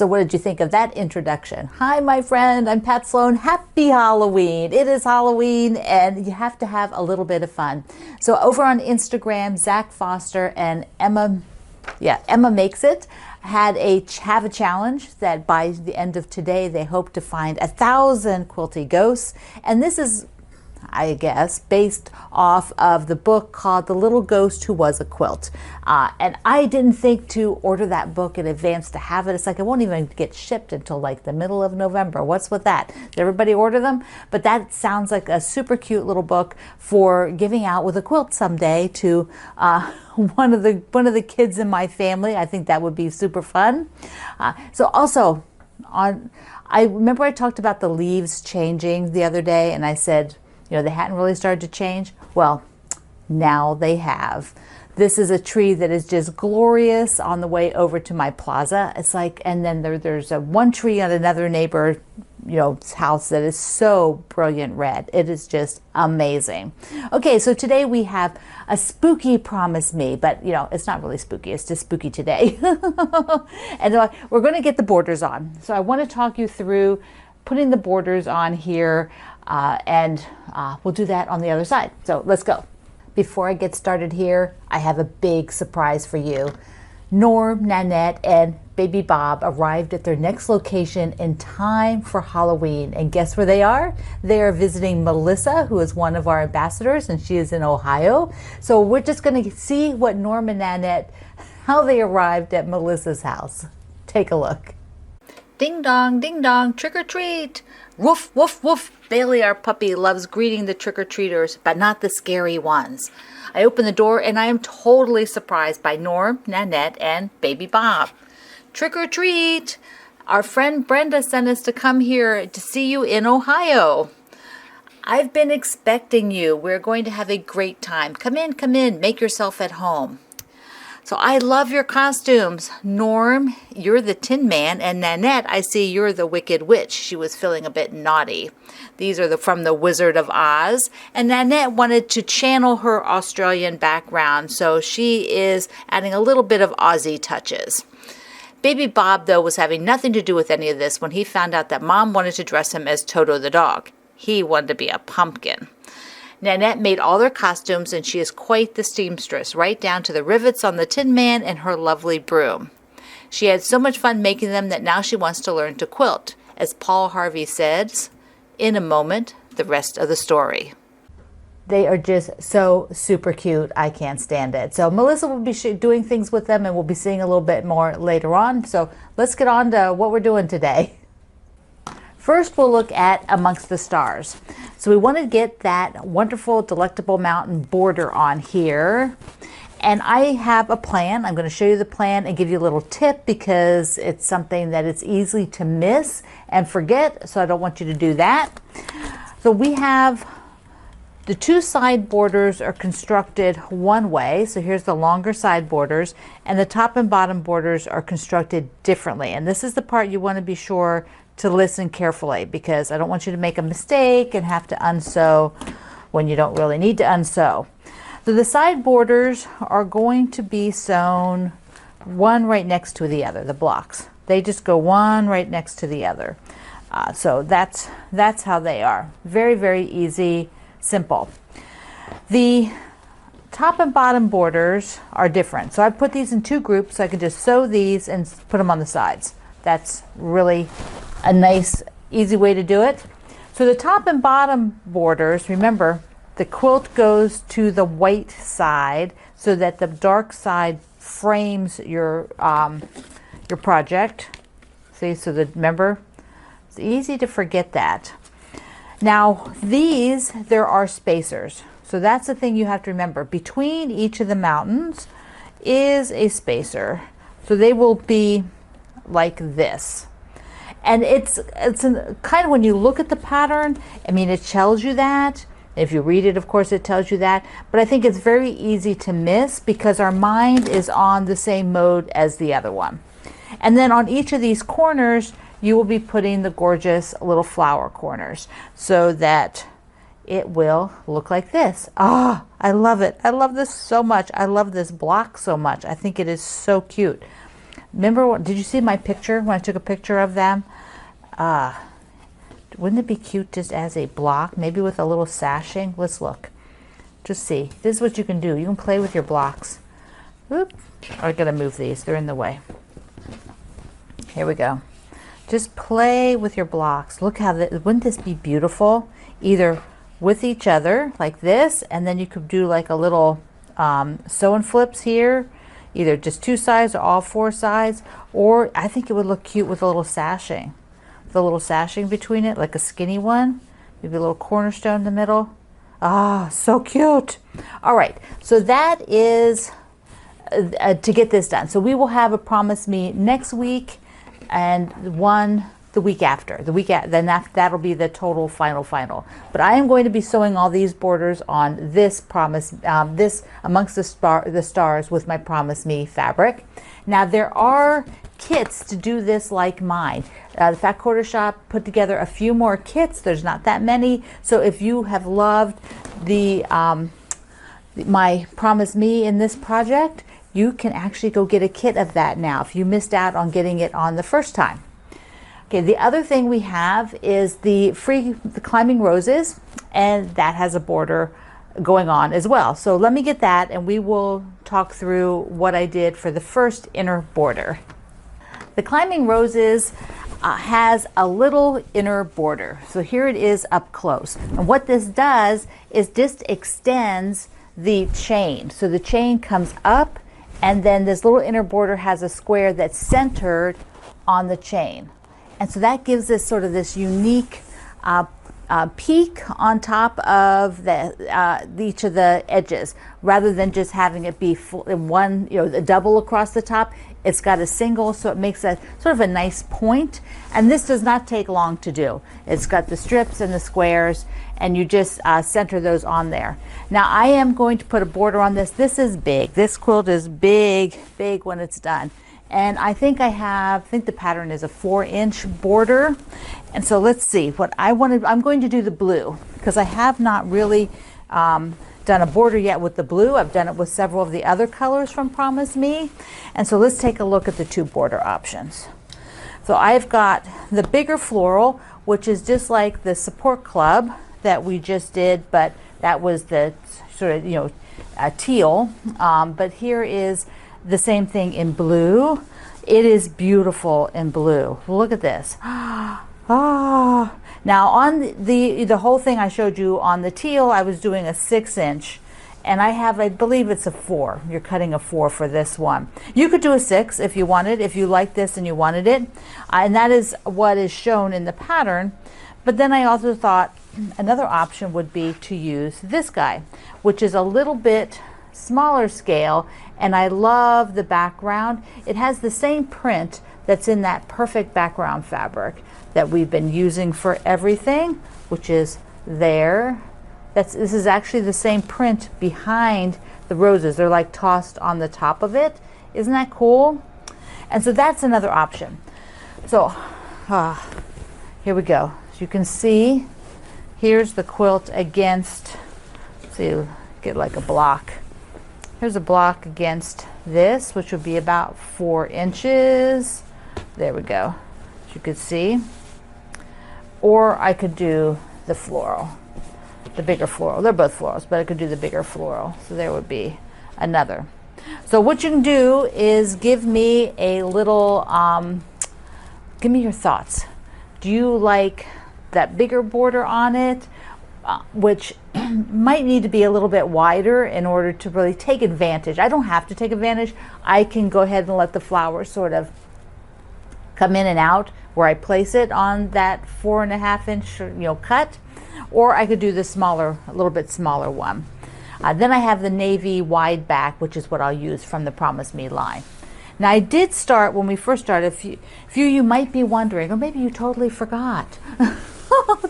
So what did you think of that introduction? Hi, my friend, I'm Pat Sloan. Happy Halloween. It is Halloween and you have to have a little bit of fun. So over on Instagram, Zach Foster and Emma Makes It have a challenge that by the end of today, they hope to find 1,000 quilty ghosts. And this is, I guess, based off of the book called The Little Ghost Who Was a Quilt. And I didn't think to order that book in advance to have it. It's like it won't even get shipped until like the middle of November. What's with that? Did everybody order them? But that sounds like a super cute little book for giving out with a quilt someday to one of the kids in my family. I think that would be super fun. So also, I remember I talked about the leaves changing the other day, and I said, you know, they hadn't really started to change. Well, now they have. This is a tree that is just glorious on the way over to my plaza. It's like, and then there's one tree on another neighbor, you know, house that is so brilliant red. It is just amazing. Okay, so today we have a spooky Promise Me, but you know, it's not really spooky. It's just spooky today. And we're going to get the borders on. So I want to talk you through putting the borders on here. And we'll do that on the other side. So let's go. Before I get started here, I have a big surprise for you. Norm, Nanette, and Baby Bob arrived at their next location in time for Halloween. And guess where they are? They are visiting Melissa, who is one of our ambassadors, and she is in Ohio. So we're just going to see what Norm and Nanette, how they arrived at Melissa's house. Take a look. Ding dong, trick or treat. Woof, woof, woof. Bailey, our puppy, loves greeting the trick-or-treaters, but not the scary ones. I open the door and I am totally surprised by Norm, Nanette, and Baby Bob. Trick or treat! Our friend Brenda sent us to come here to see you in Ohio. I've been expecting you. We're going to have a great time. Come in, make yourself at home. So I love your costumes. Norm, you're the Tin Man, and Nanette, I see you're the Wicked Witch. She was feeling a bit naughty. These are from the Wizard of Oz, and Nanette wanted to channel her Australian background, so she is adding a little bit of Aussie touches. Baby Bob, though, was having nothing to do with any of this when he found out that Mom wanted to dress him as Toto the dog. He wanted to be a pumpkin. Nanette made all their costumes, and she is quite the seamstress, right down to the rivets on the Tin Man and her lovely broom. She had so much fun making them that now she wants to learn to quilt. As Paul Harvey says, in a moment, the rest of the story. They are just so super cute. I can't stand it. So Melissa will be doing things with them, and we'll be seeing a little bit more later on. So let's get on to what we're doing today. First, we'll look at Amongst the Stars. So we want to get that wonderful Delectable Mountain border on here. And I have a plan. I'm going to show you the plan and give you a little tip because it's something that it's easy to miss and forget. So I don't want you to do that. So we have the two side borders are constructed one way. So here's the longer side borders, and the top and bottom borders are constructed differently. And this is the part you want to be sure to listen carefully, because I don't want you to make a mistake and have to unsew when you don't really need to unsew. So the side borders are going to be sewn one right next to the other, the blocks. They just go one right next to the other. So that's how they are. Very, very easy, simple. The top and bottom borders are different. So I put these in two groups so I can just sew these and put them on the sides. That's really a nice, easy way to do it. So the top and bottom borders, remember, the quilt goes to the white side so that the dark side frames your project. See, so remember, it's easy to forget that. Now these, there are spacers. So that's the thing you have to remember. Between each of the mountains is a spacer. So they will be like this. And it's kind of, when you look at the pattern, I mean, it tells you that. If you read it, of course, it tells you that. But I think it's very easy to miss because our mind is on the same mode as the other one. And then on each of these corners, you will be putting the gorgeous little flower corners so that it will look like this. Ah, I love it. I love this so much. I love this block so much. I think it is so cute. Remember, did you see my picture when I took a picture of them? Wouldn't it be cute just as a block, maybe with a little sashing? Let's look. Just see. This is what you can do. You can play with your blocks. Oop. I gotta move these. They're in the way. Here we go. Just play with your blocks. Look how wouldn't this be beautiful? Either with each other like this, and then you could do like a little sew and flips here, either just 2 sides or all 4 sides, or I think it would look cute with a little sashing. The little sashing between it, like a skinny one, maybe a little cornerstone in the middle. Ah, so cute. All right, so that is to get this done. So we will have a Promise Me next week and one the week after. Then that'll be the total final. But I am going to be sewing all these borders on this this Amongst the Stars with my Promise Me fabric. Now there are kits to do this like mine. The Fat Quarter Shop put together a few more kits. There's not that many. So if you have loved my Promise Me in this project, you can actually go get a kit of that now if you missed out on getting it on the first time. Okay, the other thing we have is the Climbing Roses, and that has a border going on as well. So let me get that and we will talk through what I did for the first inner border. The Climbing Roses has a little inner border. So here it is up close. And what this does is just extends the chain. So the chain comes up, and then this little inner border has a square that's centered on the chain. And so that gives us sort of this unique peak on top of each of the edges, rather than just having it be full in one, a double across the top. It's got a single, so it makes a sort of a nice point. And this does not take long to do. It's got the strips and the squares, and you just center those on there. Now I am going to put a border on this. This is big. This quilt is big when it's done. And I think the pattern is a 4-inch border. And so let's see what I wanted. I'm going to do the blue because I have not really done a border yet with the blue. I've done it with several of the other colors from Promise Me. And so let's take a look at the 2 border options. So I've got the bigger floral, which is just like the support club that we just did, but that was the sort of, teal. But here is the same thing in blue. It is beautiful in blue. Look at this. Ah. Now on the whole thing I showed you on the teal, I was doing a 6-inch, and I believe it's a 4. You're cutting a 4 for this one. You could do a 6 if you wanted, if you liked this and you wanted it, and that is what is shown in the pattern. But then I also thought another option would be to use this guy, which is a little bit smaller scale, and I love the background. It has the same print that's in that perfect background fabric that we've been using for everything, which is there. This is actually the same print behind the roses. They're like tossed on the top of it. Isn't that cool? And so that's another option. So here we go. As you can see, here's the quilt against, see, get like a block. Here's a block against this, which would be about 4 inches. There we go, as you could see. Or I could do the floral, the bigger floral. They're both florals, but I could do the bigger floral. So there would be another. So what you can do is give me a little, give me your thoughts. Do you like that bigger border on it, which might need to be a little bit wider in order to really take advantage? I don't have to take advantage. I can go ahead and let the flowers sort of come in and out where I place it on that 4.5-inch cut, or I could do the smaller, a little bit smaller one. Then I have the navy wide back, which is what I'll use from the Promise Me line. Now I did start, when we first started, a few of you might be wondering, or maybe you totally forgot,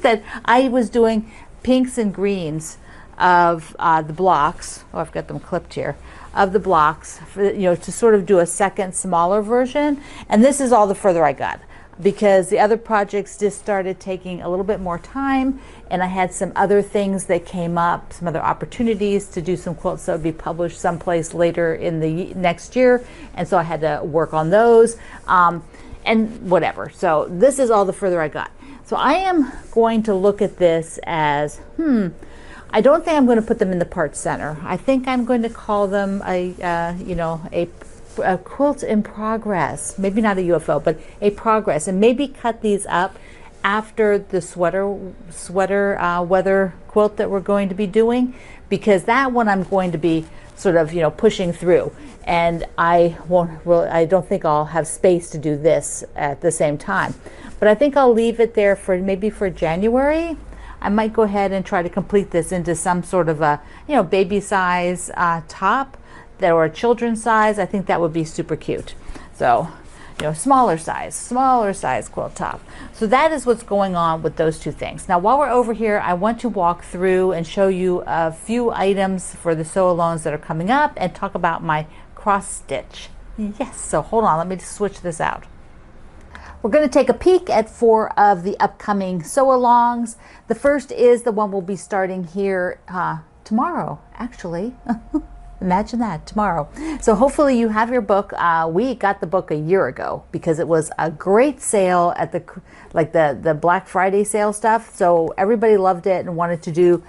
that I was doing pinks and greens of the blocks. Oh, I've got them clipped here. Of the blocks, for, to sort of do a second smaller version. And this is all the further I got. because the other projects just started taking a little bit more time, and I had some other things that came up, some other opportunities to do some quilts that would be published someplace later in the next year, and so I had to work on those and whatever. So this is all the further I got. So I am going to look at this as, I don't think I'm going to put them in the part center. I think I'm going to call them a quilt in progress. Maybe not a UFO, but a progress, and maybe cut these up after the sweater weather quilt that we're going to be doing, because that one I'm going to be sort of pushing through, and I don't think I'll have space to do this at the same time. But I think I'll leave it there for maybe for January. I might go ahead and try to complete this into some sort of a baby size top, or a children's size. I think that would be super cute. So smaller size quilt top. So that is what's going on with those two things. Now while we're over here, I want to walk through and show you a few items for the sew-alongs that are coming up and talk about my cross stitch. Yes, so hold on, let me just switch this out. We're going to take a peek at 4 of the upcoming sew-alongs. The first is the one we'll be starting here tomorrow, actually. Imagine that, tomorrow. So hopefully you have your book. We got the book a year ago because it was a great sale at the Black Friday sale stuff. So everybody loved it and wanted to do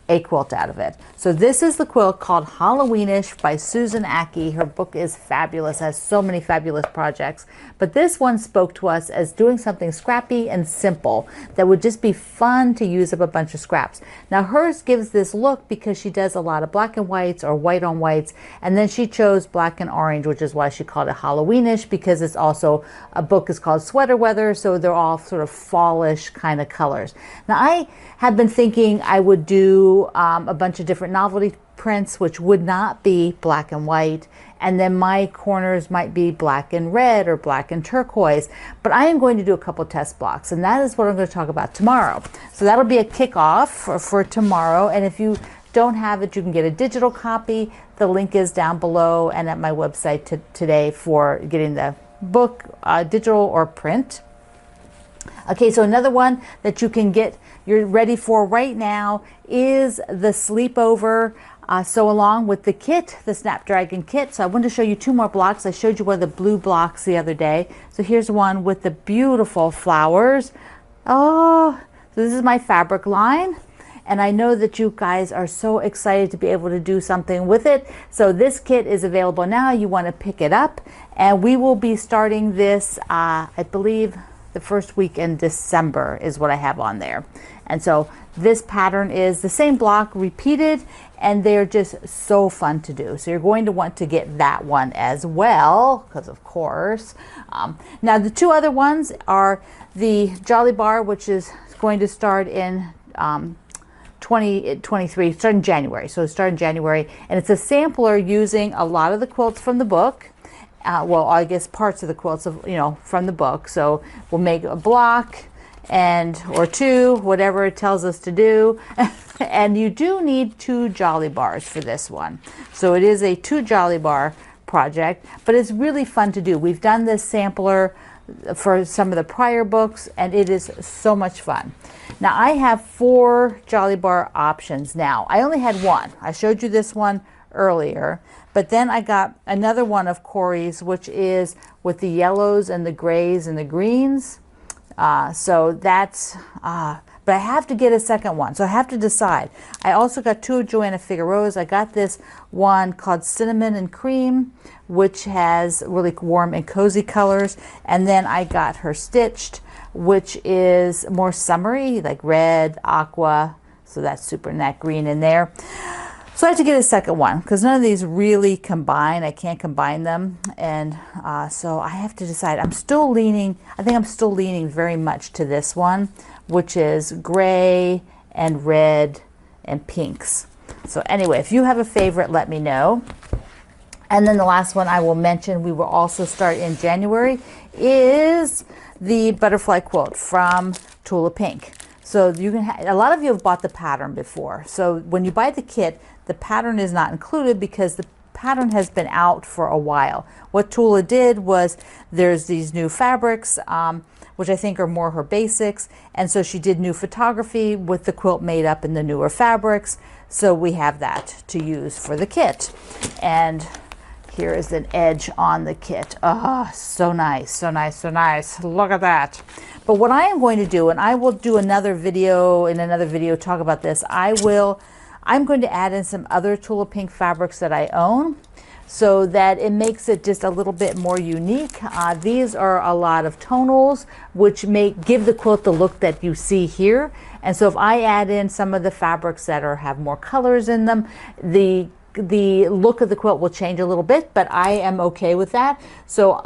a quilt out of it. So this is the quilt called Halloweenish by Susan Aki. Her book is fabulous, has so many fabulous projects. But this one spoke to us as doing something scrappy and simple that would just be fun to use up a bunch of scraps. Now hers gives this look because she does a lot of black and whites or white on whites, and then she chose black and orange, which is why she called it Halloweenish, because it's also, a book is called Sweater Weather, so they're all sort of fallish kind of colors. Now I have been thinking I would do a bunch of different novelty prints, which would not be black and white, and then my corners might be black and red or black and turquoise. But I am going to do a couple test blocks, and that is what I'm going to talk about tomorrow. So that'll be a kickoff for tomorrow, and if you don't have it, you can get a digital copy. The link is down below and at my website today for getting the book, digital or print. Okay, so another one that you can get, you're ready for right now, is the sleepover sew along with the kit, the Snapdragon kit. So I wanted to show you 2 more blocks. I showed you one of the blue blocks the other day. So here's one with the beautiful flowers. Oh, so this is my fabric line. And I know that you guys are so excited to be able to do something with it. So this kit is available now. You want to pick it up. And we will be starting this, I believe, the first week in December is what I have on there. And so this pattern is the same block repeated, and they're just so fun to do. So you're going to want to get that one as well, because of course. Now the 2 other ones are the Jolly Bar, which is going to start in 2023, start in January. So start in January, and it's a sampler using a lot of the quilts from the book. Well, I guess parts of the quilts from the book. So we'll make a block or 2, whatever it tells us to do. And you do need 2 Jolly Bars for this one. So it is a 2 Jolly Bar project, but it's really fun to do. We've done this sampler for some of the prior books, and it is so much fun. Now I have 4 Jolly Bar options now. I only had 1. I showed you this one earlier, but then I got another one of Corey's, which is with the yellows and the grays and the greens. So that's, but I have to get a second one, so I have to decide. I also got 2 of Joanna Figueroa's. I got this one called Cinnamon and Cream, which has really warm and cozy colors, and then I got her Stitched, which is more summery, like red, aqua, so that's super nut green in there. So I have to get a second one because none of these really combine. I can't combine them, and so I have to decide. I think I'm still leaning very much to this one, which is gray and red and pinks. So anyway, if you have a favorite, let me know. And then the last one I will mention, we will also start in January, is the butterfly quilt from Tulip Pink. So you can a lot of you have bought the pattern before. So when you buy the kit, the pattern is not included because the pattern has been out for a while. What Tula did was, there's these new fabrics, which I think are more her basics. And so she did new photography with the quilt made up in the newer fabrics. So we have that to use for the kit. And here is an edge on the kit. Oh, so nice, so nice, so nice. Look at that. But what I am going to do, and I will do another video, in another video talk about this, I'm going to add in some other Tulip Pink fabrics that I own so that it makes it just a little bit more unique. These are a lot of tonals, which give the quilt the look that you see here. And so if I add in some of the fabrics that have more colors in them, the look of the quilt will change a little bit, but I am okay with that. So,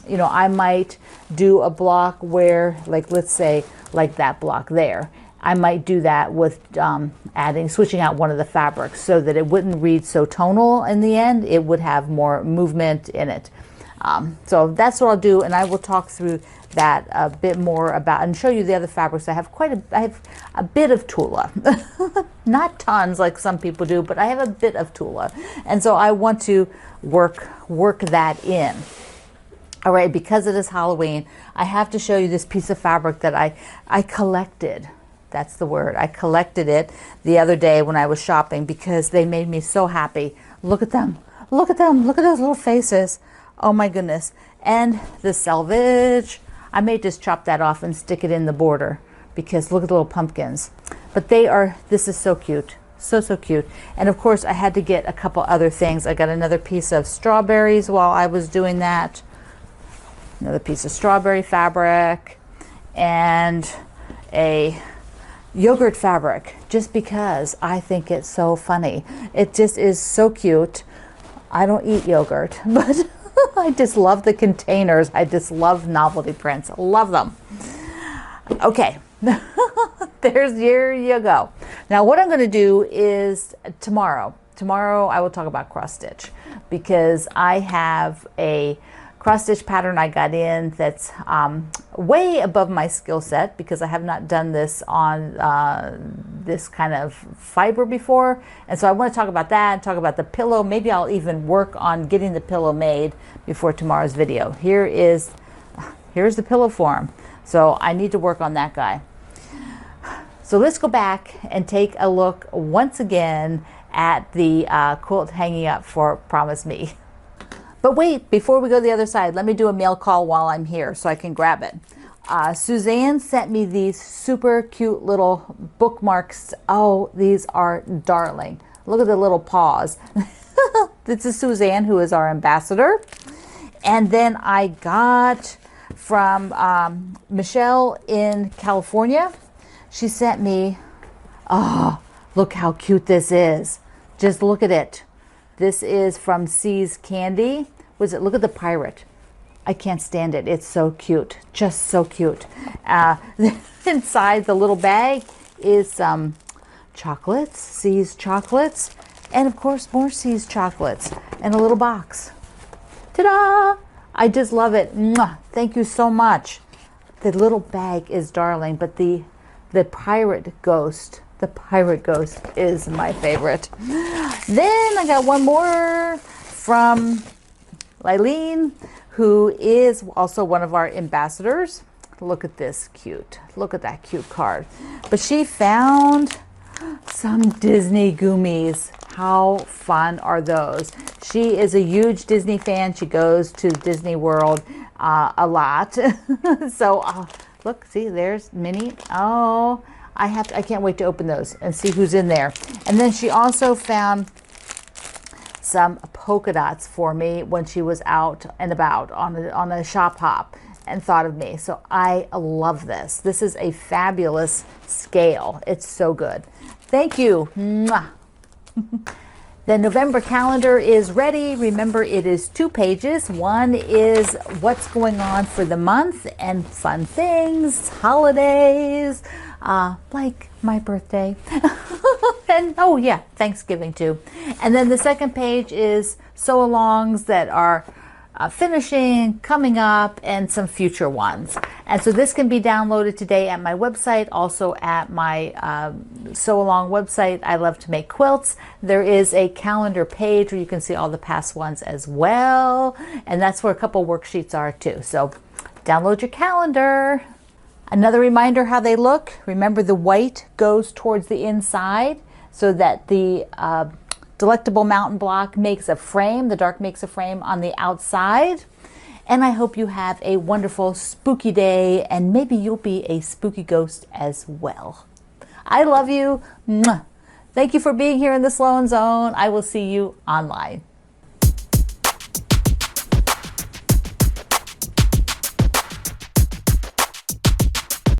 you know, I might do a block where, like, let's say, like that block there. I might do that with switching out one of the fabrics so that it wouldn't read so tonal in the end. It would have more movement in it. So that's what I'll do, and I will talk through that a bit more about and show you the other fabrics. I have a bit of Tula, not tons like some people do, but I have a bit of Tula, and so I want to work that in. All right, because it is Halloween, I have to show you this piece of fabric that I collected. That's the word. I collected it the other day when I was shopping because they made me so happy. Look at them. Look at them. Look at those little faces. Oh my goodness. And the selvage. I may just chop that off and stick it in the border because look at the little pumpkins. But this is so cute. So, so cute. And of course I had to get a couple other things. I got another piece of strawberries while I was doing that. Another piece of strawberry fabric and a yogurt fabric, just because I think it's so funny. It just is so cute. I don't eat yogurt, but I just love the containers. I just love novelty prints. Love them. Okay, here you go. Now what I'm going to do is tomorrow I will talk about cross stitch, because I have a cross stitch pattern I got in that's way above my skill set, because I have not done this on this kind of fiber before. And so I want to talk about that, talk about the pillow. Maybe I'll even work on getting the pillow made before tomorrow's video. Here's the pillow form. So I need to work on that guy. So let's go back and take a look once again at the quilt hanging up for Promise Me. But wait, before we go to the other side, let me do a mail call while I'm here so I can grab it. Suzanne sent me these super cute little bookmarks. Oh, these are darling. Look at the little paws. This is Suzanne, who is our ambassador. And then I got from Michelle in California. She sent me, oh, look how cute this is. Just look at it. This is from C's Candy. Look at the pirate. I can't stand it. It's so cute. Just so cute. Inside the little bag is some chocolates, C's chocolates, and of course more C's chocolates, and a little box. Ta-da! I just love it. Mwah! Thank you so much. The little bag is darling, but the pirate ghost, is my favorite. Then I got one more from Eileen, who is also one of our ambassadors. Look at this cute. Look at that cute card. But she found some Disney Goomies. How fun are those? She is a huge Disney fan. She goes to Disney World a lot. So look, see, there's Minnie. Oh, I can't wait to open those and see who's in there. And then she also found some polka dots for me when she was out and about on a shop hop, and thought of me. So I love this. This is a fabulous scale. It's so good. Thank you. Mwah. The November calendar is ready. Remember, it is 2 pages. One is what's going on for the month and fun things, holidays, like my birthday. And oh yeah, Thanksgiving too. And then the second page is sew-alongs that are finishing, coming up, and some future ones. And so this can be downloaded today at my website, also at my sew-along website. I love to make quilts. There is a calendar page where you can see all the past ones as well, and that's where a couple worksheets are too. So Download your calendar. Another reminder how they look. Remember, the white goes towards the inside so that the Delectable Mountain Block makes a frame. The dark makes a frame on the outside. And I hope you have a wonderful spooky day, and maybe you'll be a spooky ghost as well. I love you. Mwah. Thank you for being here in the Sloan Zone. I will see you online.